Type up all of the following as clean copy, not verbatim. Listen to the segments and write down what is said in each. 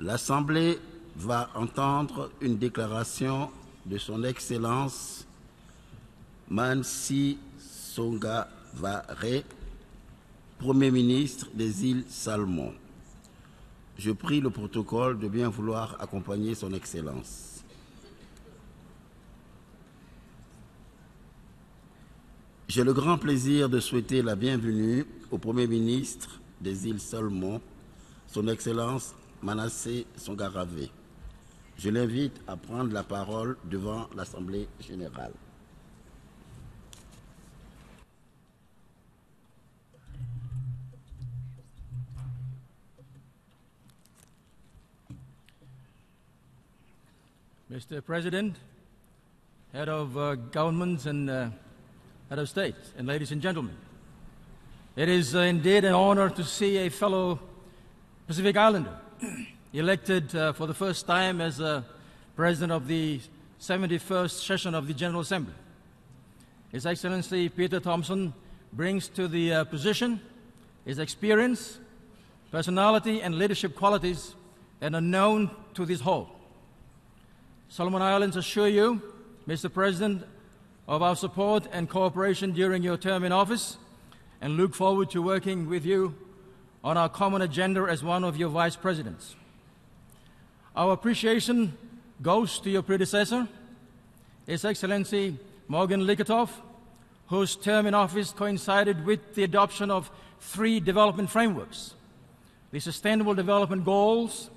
L'Assemblée va entendre une déclaration de son Excellence Manasseh Sogavare, Premier ministre des îles Salomon. Je prie le protocole de bien vouloir accompagner son Excellence. J'ai le grand plaisir de souhaiter la bienvenue au Premier ministre des îles Salomon, son Excellence Manasseh Sogavare. Je l'invite à prendre la parole devant l'Assemblée générale. Mr. President, Head of Governments and Head of State, and ladies and gentlemen, it is indeed an honor to see a fellow Pacific Islander elected for the first time as President of the 71st session of the General Assembly. His Excellency Peter Thompson brings to the position his experience, personality, and leadership qualities that are known to this hall. Solomon Islands assure you, Mr. President, of our support and cooperation during your term in office, and look forward to working with you on our common agenda as one of your vice presidents. Our appreciation goes to your predecessor, His Excellency Morgan Likatov, whose term in office coincided with the adoption of 3 development frameworks: the Sustainable Development Goals,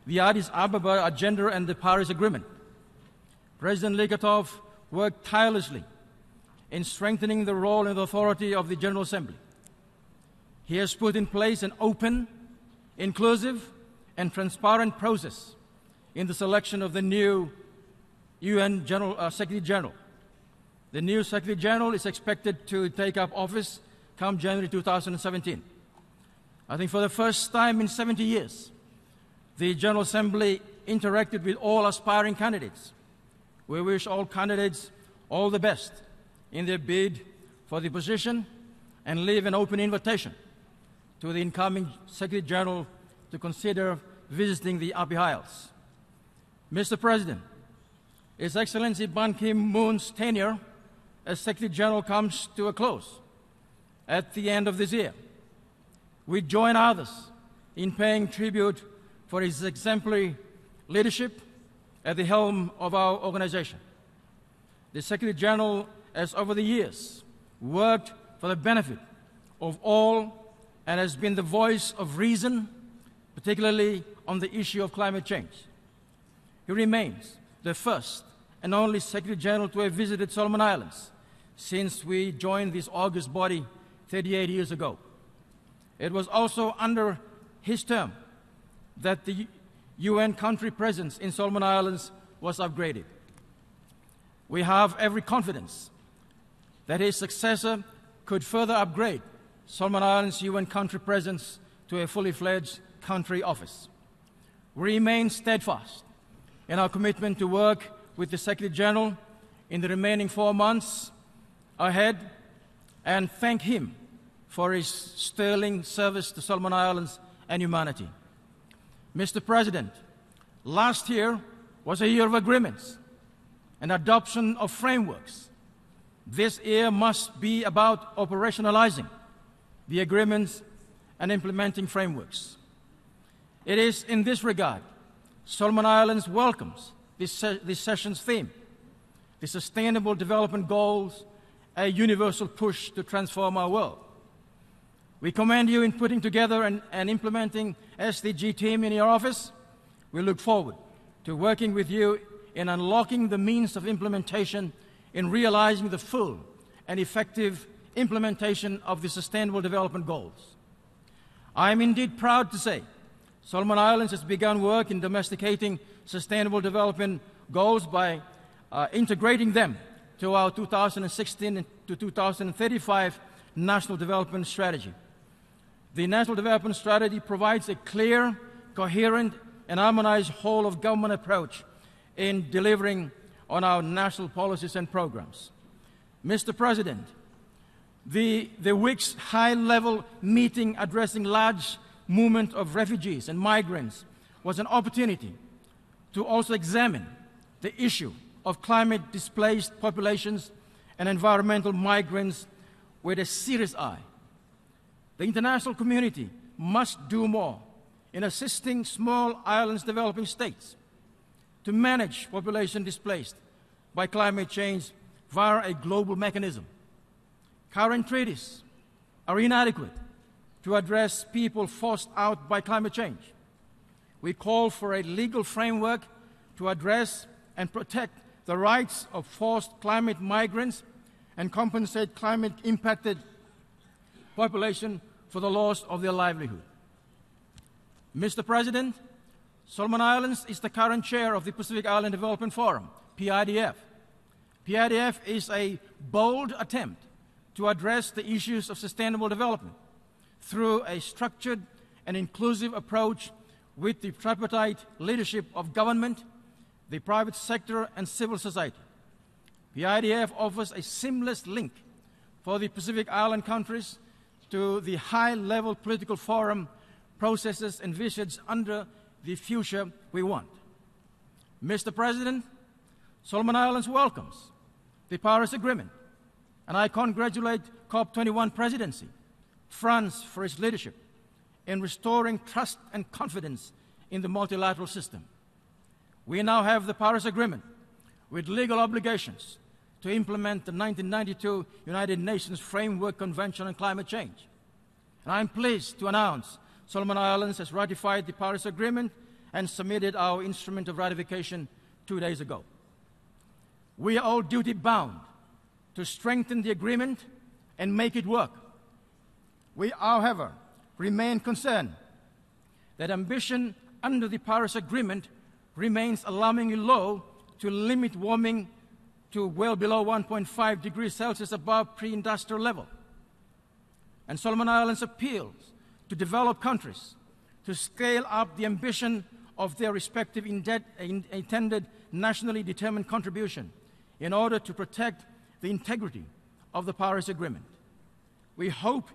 the Addis Ababa Agenda, and the Paris Agreement. President Likatov worked tirelessly in strengthening the role and authority of the General Assembly. He has put in place an open, inclusive, and transparent process in the selection of the new UN Secretary General. The new Secretary General is expected to take up office come January 2017. I think for the first time in 70 years, the General Assembly interacted with all aspiring candidates. We wish all candidates all the best in their bid for the position and leave an open invitation to the incoming Secretary General to consider visiting the Upper Isles. Mr. President, His Excellency Ban Ki-moon's tenure as Secretary General comes to a close at the end of this year. We join others in paying tribute for his exemplary leadership at the helm of our organization. The Secretary General has over the years worked for the benefit of all and has been the voice of reason, particularly on the issue of climate change. He remains the first and only Secretary General to have visited Solomon Islands since we joined this august body 38 years ago. It was also under his term that the UN country presence in Solomon Islands was upgraded. We have every confidence that his successor could further upgrade Solomon Islands' UN country presence to a fully fledged country office. We remain steadfast in our commitment to work with the Secretary General in the remaining 4 months ahead and thank him for his sterling service to Solomon Islands and humanity. Mr. President, last year was a year of agreements and adoption of frameworks. This year must be about operationalizing the agreements and implementing frameworks. It is in this regard Solomon Islands welcomes this session's theme, the Sustainable Development Goals, a universal push to transform our world. We commend you in putting together and implementing SDG team in your office. We look forward to working with you in unlocking the means of implementation in realizing the full and effective implementation of the Sustainable Development Goals. I am indeed proud to say Solomon Islands has begun work in domesticating Sustainable Development Goals by integrating them to our 2016 to 2035 National Development Strategy. The National Development Strategy provides a clear, coherent, and harmonized whole-of-government approach in delivering on our national policies and programs. Mr. President, the week's high-level meeting addressing large movement of refugees and migrants was an opportunity to also examine the issue of climate-displaced populations and environmental migrants with a serious eye. The international community must do more in assisting small islands developing states to manage population displaced by climate change via a global mechanism. Current treaties are inadequate to address people forced out by climate change. We call for a legal framework to address and protect the rights of forced climate migrants and compensate climate-impacted population for the loss of their livelihood. Mr. President, Solomon Islands is the current chair of the Pacific Island Development Forum, PIDF. PIDF is a bold attempt to address the issues of sustainable development through a structured and inclusive approach with the tripartite leadership of government, the private sector, and civil society. PIDF offers a seamless link for the Pacific Island countries to the high-level political forum processes envisaged under the future we want. Mr. President, Solomon Islands welcomes the Paris Agreement, and I congratulate COP21 presidency, France, for its leadership in restoring trust and confidence in the multilateral system. We now have the Paris Agreement with legal obligations to implement the 1992 United Nations Framework Convention on Climate Change. And I'm pleased to announce Solomon Islands has ratified the Paris Agreement and submitted our instrument of ratification 2 days ago. We are all duty-bound to strengthen the agreement and make it work. We, however, remain concerned that ambition under the Paris Agreement remains alarmingly low to limit warming to well below 1.5 degrees Celsius above pre-industrial level. And Solomon Islands appeals to developed countries to scale up the ambition of their respective intended nationally determined contribution in order to protect the integrity of the Paris Agreement. We hope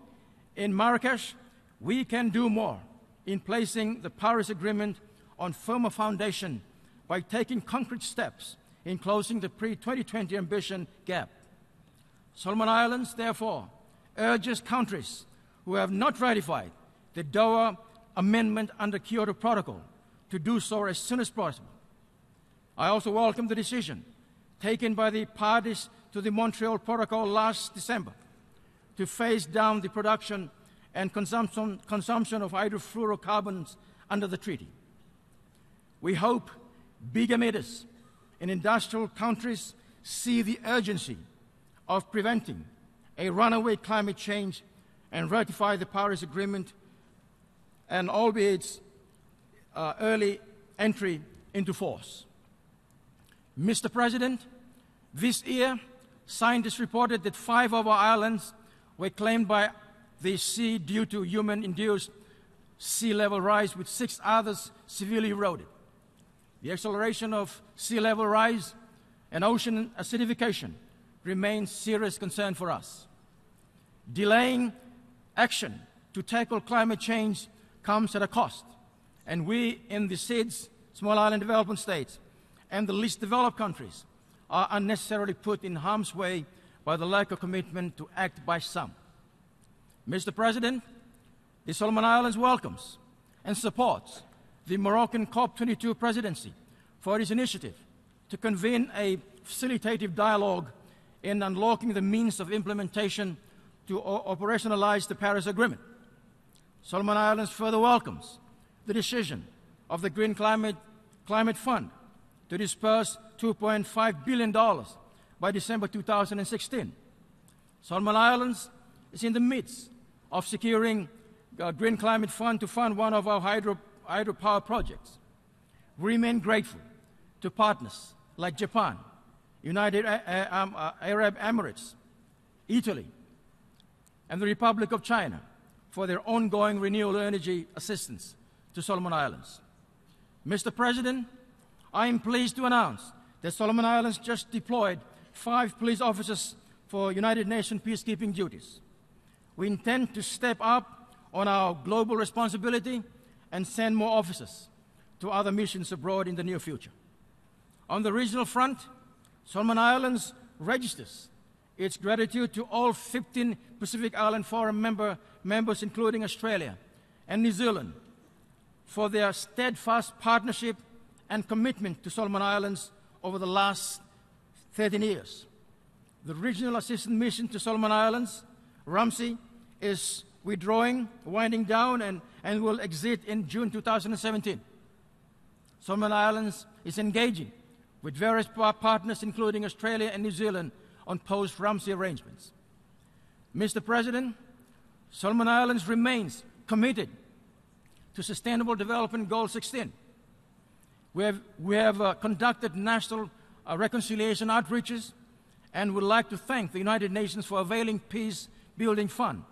in Marrakesh we can do more in placing the Paris Agreement on firmer foundation by taking concrete steps in closing the pre-2020 ambition gap. Solomon Islands, therefore, urges countries who have not ratified the Doha Amendment under Kyoto Protocol to do so as soon as possible. I also welcome the decision taken by the parties to the Montreal Protocol last December to phase down the production and consumption of hydrofluorocarbons under the treaty. We hope big emitters in industrial countries see the urgency of preventing a runaway climate change and ratify the Paris Agreement, and albeit its early entry into force. Mr. President, this year, scientists reported that 5 of our islands were claimed by the sea due to human-induced sea level rise, with 6 others severely eroded. The acceleration of sea level rise and ocean acidification remains serious concern for us. Delaying action to tackle climate change comes at a cost, and we in the SIDS, small island development states, and the least developed countries are unnecessarily put in harm's way by the lack of commitment to act by some. Mr. President, the Solomon Islands welcomes and supports the Moroccan COP22 presidency for its initiative to convene a facilitative dialogue in unlocking the means of implementation to operationalize the Paris Agreement. Solomon Islands further welcomes the decision of the Green Climate Fund to disperse $2.5 billion by December 2016. Solomon Islands is in the midst of securing a Green Climate Fund to fund one of our hydropower projects. We remain grateful to partners like Japan, United Arab Emirates, Italy, and the Republic of China for their ongoing renewable energy assistance to Solomon Islands. Mr. President, I am pleased to announce that Solomon Islands just deployed 5 police officers for United Nations peacekeeping duties. We intend to step up on our global responsibility and send more officers to other missions abroad in the near future. On the regional front, Solomon Islands registers its gratitude to all 15 Pacific Island Forum members, including Australia and New Zealand, for their steadfast partnership and commitment to Solomon Islands over the last 13 years. The Regional Assistance Mission to Solomon Islands, RAMSI, is winding down, and will exit in June 2017. Solomon Islands is engaging with various partners, including Australia and New Zealand, on post-RAMSI arrangements. Mr. President, Solomon Islands remains committed to Sustainable Development Goal 16. We have conducted national reconciliation outreaches, and would like to thank the United Nations for availing Peace Building Fund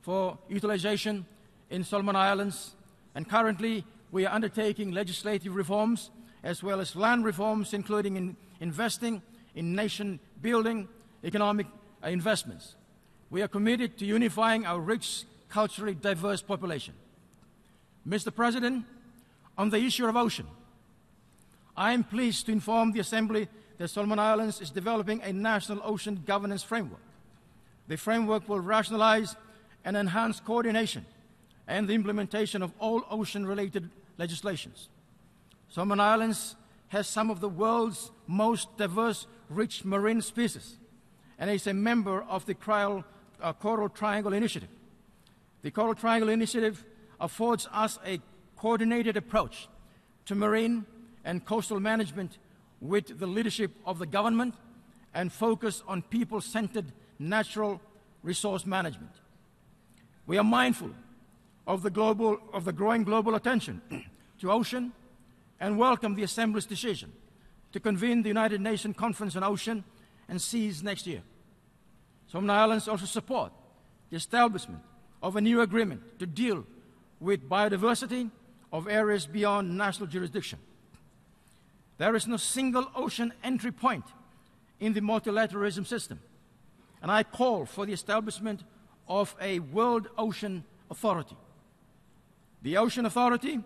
for utilization in Solomon Islands. And currently, we are undertaking legislative reforms as well as land reforms, including in investing in nation-building economic investments. We are committed to unifying our rich, culturally diverse population. Mr. President, on the issue of ocean, I am pleased to inform the Assembly that Solomon Islands is developing a national ocean governance framework. The framework will rationalize and enhance coordination and the implementation of all ocean-related legislations. Solomon Islands has some of the world's most diverse, rich marine species, and is a member of the Coral Triangle Initiative. The Coral Triangle Initiative affords us a coordinated approach to marine and coastal management with the leadership of the government and focus on people-centered natural resource management. We are mindful of the growing global attention to ocean and welcome the Assembly's decision to convene the United Nations Conference on Ocean and Seas next year. Solomon Islands also support the establishment of a new agreement to deal with biodiversity of areas beyond national jurisdiction. There is no single ocean entry point in the multilateralism system, and I call for the establishment of a World Ocean Authority. The Ocean Authority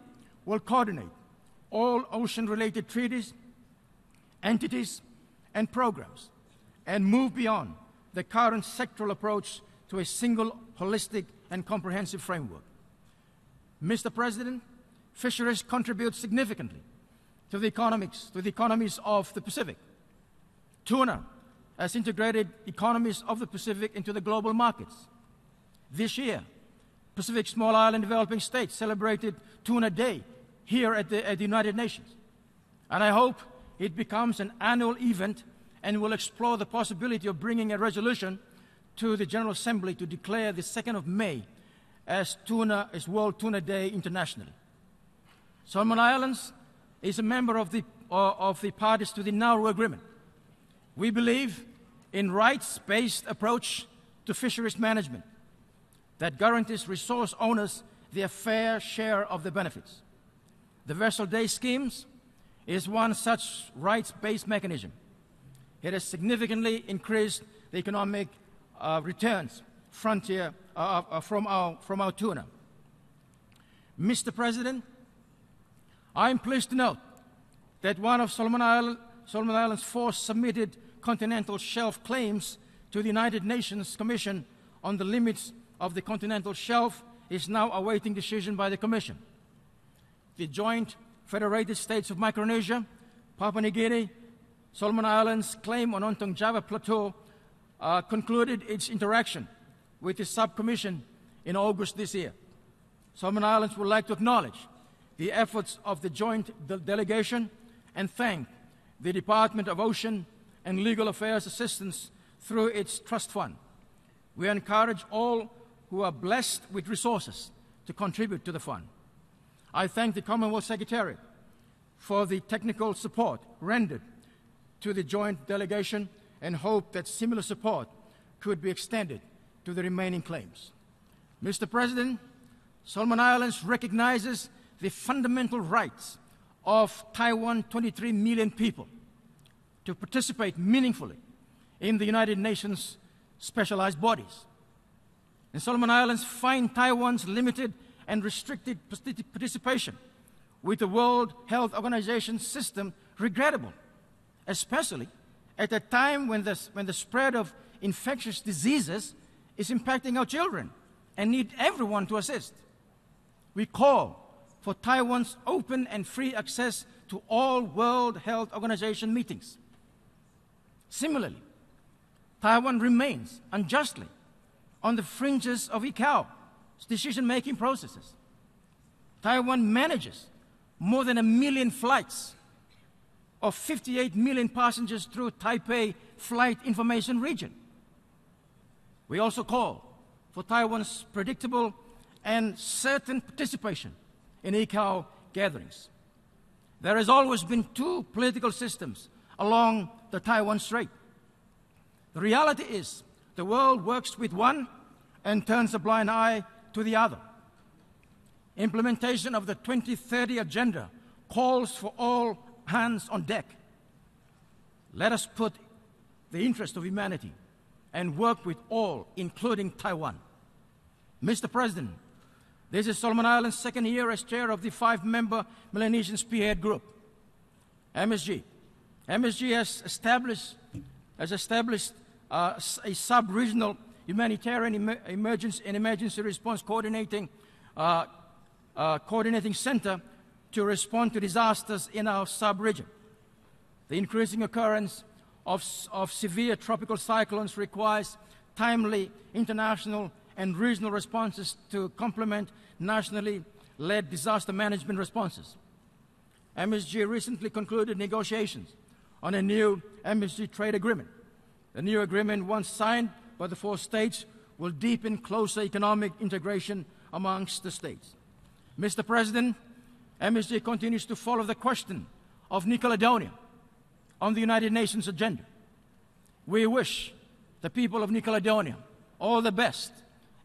will coordinate all ocean-related treaties, entities, and programs, and move beyond the current sectoral approach to a single, holistic, and comprehensive framework. Mr. President, fisheries contribute significantly to the economies of the Pacific. Tuna has integrated economies of the Pacific into the global markets. This year, Pacific Small Island Developing States celebrated Tuna Day here at the United Nations. And I hope it becomes an annual event and will explore the possibility of bringing a resolution to the General Assembly to declare the 2nd of May as World Tuna Day internationally. Solomon Islands is a member of the parties to the Nauru Agreement. We believe in rights-based approach to fisheries management that guarantees resource owners their fair share of the benefits. The Vessel Day schemes is one such rights-based mechanism. It has significantly increased the economic returns from our tuna. Mr. President, I am pleased to note that one of Solomon Islands' 4 submitted continental shelf claims to the United Nations Commission on the limits of the continental shelf is now awaiting decision by the Commission. The joint Federated States of Micronesia, Papua New Guinea, Solomon Islands claim on Ontong Java Plateau concluded its interaction with the subcommission in August this year. Solomon Islands would like to acknowledge the efforts of the joint delegation and thank the Department of Ocean and Legal Affairs Assistance through its trust fund. We encourage all who are blessed with resources to contribute to the fund. I thank the Commonwealth Secretariat for the technical support rendered to the joint delegation and hope that similar support could be extended to the remaining claims. Mr. President, Solomon Islands recognizes the fundamental rights of Taiwan's 23 million people to participate meaningfully in the United Nations specialized bodies. And Solomon Islands find Taiwan's limited and restricted participation with the World Health Organization system regrettable, especially at a time when the spread of infectious diseases is impacting our children and need everyone to assist. We call for Taiwan's open and free access to all World Health Organization meetings. Similarly, Taiwan remains unjustly on the fringes of ICAO's decision-making processes. Taiwan manages more than 1 million flights of 58 million passengers through Taipei Flight Information Region. We also call for Taiwan's predictable and certain participation in ICAO gatherings. There has always been two political systems along the Taiwan Strait. The reality is the world works with one and turns a blind eye to the other. Implementation of the 2030 Agenda calls for all hands on deck. Let us put the interest of humanity and work with all, including Taiwan. Mr. President, this is Solomon Islands' second year as chair of the 5-member Melanesian Spearhead Group, MSG. MSG has established a sub-regional humanitarian emergency response coordinating center to respond to disasters in our sub-region. The increasing occurrence of severe tropical cyclones requires timely international and regional responses to complement nationally led disaster management responses. MSG recently concluded negotiations on a new MSG trade agreement. The new agreement, once signed by the 4 states, will deepen closer economic integration amongst the states. Mr. President, MSG continues to follow the question of New Caledonia on the United Nations agenda. We wish the people of New Caledonia all the best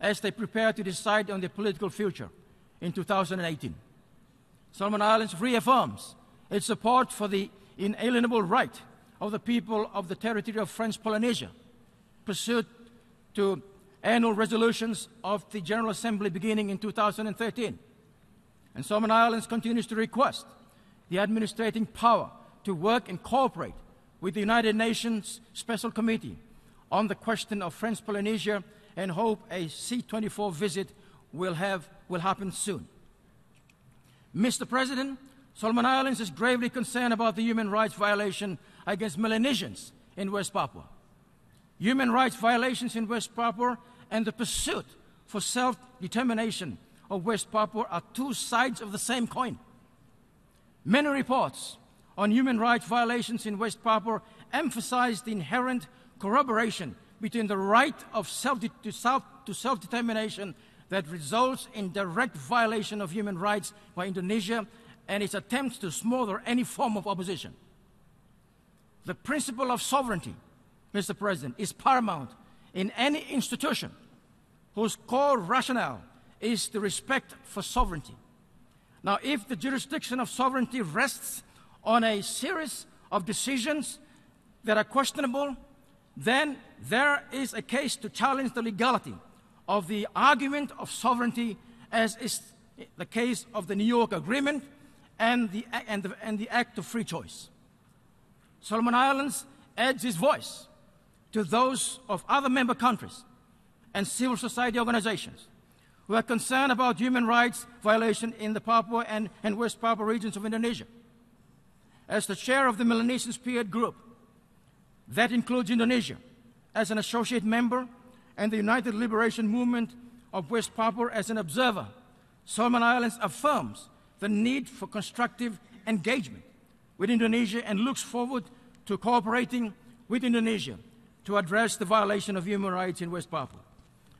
as they prepare to decide on their political future in 2018. Solomon Islands reaffirms its support for the inalienable right of the people of the territory of French Polynesia, pursuant to annual resolutions of the General Assembly beginning in 2013. And Solomon Islands continues to request the administrating power to work and cooperate with the United Nations Special Committee on the question of French Polynesia and hope a C-24 visit will happen soon. Mr. President, Solomon Islands is gravely concerned about the human rights violation against Melanesians in West Papua. Human rights violations in West Papua and the pursuit for self-determination of West Papua are two sides of the same coin. Many reports on human rights violations in West Papua emphasize the inherent corroboration between the right of self-determination that results in direct violation of human rights by Indonesia and its attempts to smother any form of opposition. The principle of sovereignty, Mr. President, is paramount in any institution whose core rationale is the respect for sovereignty. Now, if the jurisdiction of sovereignty rests on a series of decisions that are questionable, then there is a case to challenge the legality of the argument of sovereignty, as is the case of the New York Agreement and the Act of Free Choice. Solomon Islands adds its voice to those of other member countries and civil society organizations who are concerned about human rights violation in the Papua and West Papua regions of Indonesia. As the chair of the Melanesian Spearhead Group, that includes Indonesia as an associate member and the United Liberation Movement of West Papua as an observer, Solomon Islands affirms the need for constructive engagement with Indonesia and looks forward to cooperating with Indonesia to address the violation of human rights in West Papua.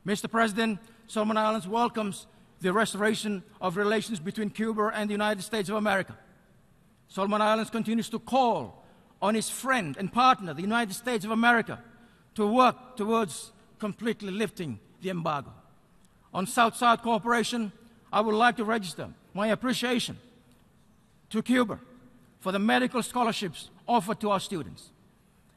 Mr. President, Solomon Islands welcomes the restoration of relations between Cuba and the United States of America. Solomon Islands continues to call on its friend and partner, the United States of America, to work towards completely lifting the embargo. On South-South cooperation, I would like to register my appreciation to Cuba for the medical scholarships offered to our students.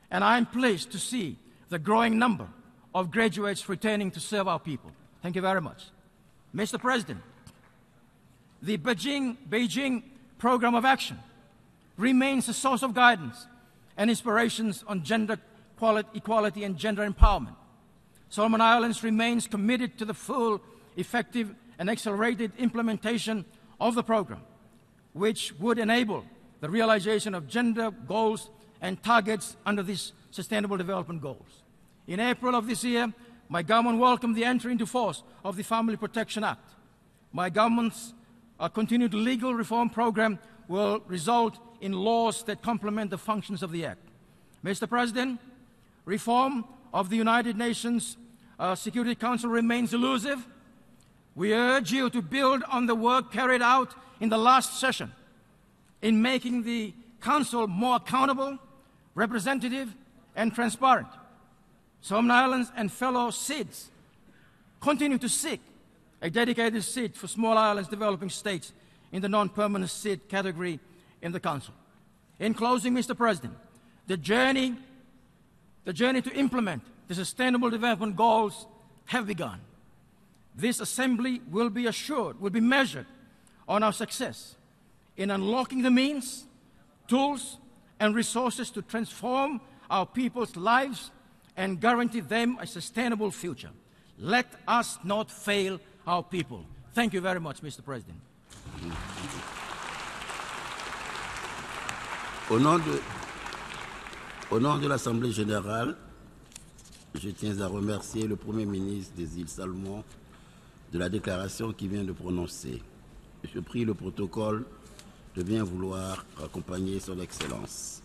And I'm pleased to see the growing number of graduates returning to serve our people. Thank you very much. Mr. President, the Beijing program of action remains a source of guidance and inspirations on gender equality and gender empowerment. Solomon Islands remains committed to the full, effective, and accelerated implementation of the program, which would enable the realization of gender goals and targets under these Sustainable Development Goals. In April of this year, my government welcomed the entry into force of the Family Protection Act. My government's continued legal reform program will result in laws that complement the functions of the Act. Mr. President, reform of the United Nations Security Council remains elusive. We urge you to build on the work carried out in the last session in making the Council more accountable, representative, and transparent. Solomon Islands and fellow SIDS continue to seek a dedicated seat for small islands developing states in the non-permanent SID category in the Council. In closing, Mr. President, the journey to implement the Sustainable Development Goals have begun. This Assembly will be measured on our success in unlocking the means, tools, and resources to transform our people's lives and guarantee them a sustainable future. Let us not fail our people. Thank you very much, Mr. President. Au nom de l'Assemblée générale, je tiens à remercier le Premier ministre des îles Salomon de la déclaration qu'il vient de prononcer. Je prie le protocole de bien vouloir accompagner son Excellence.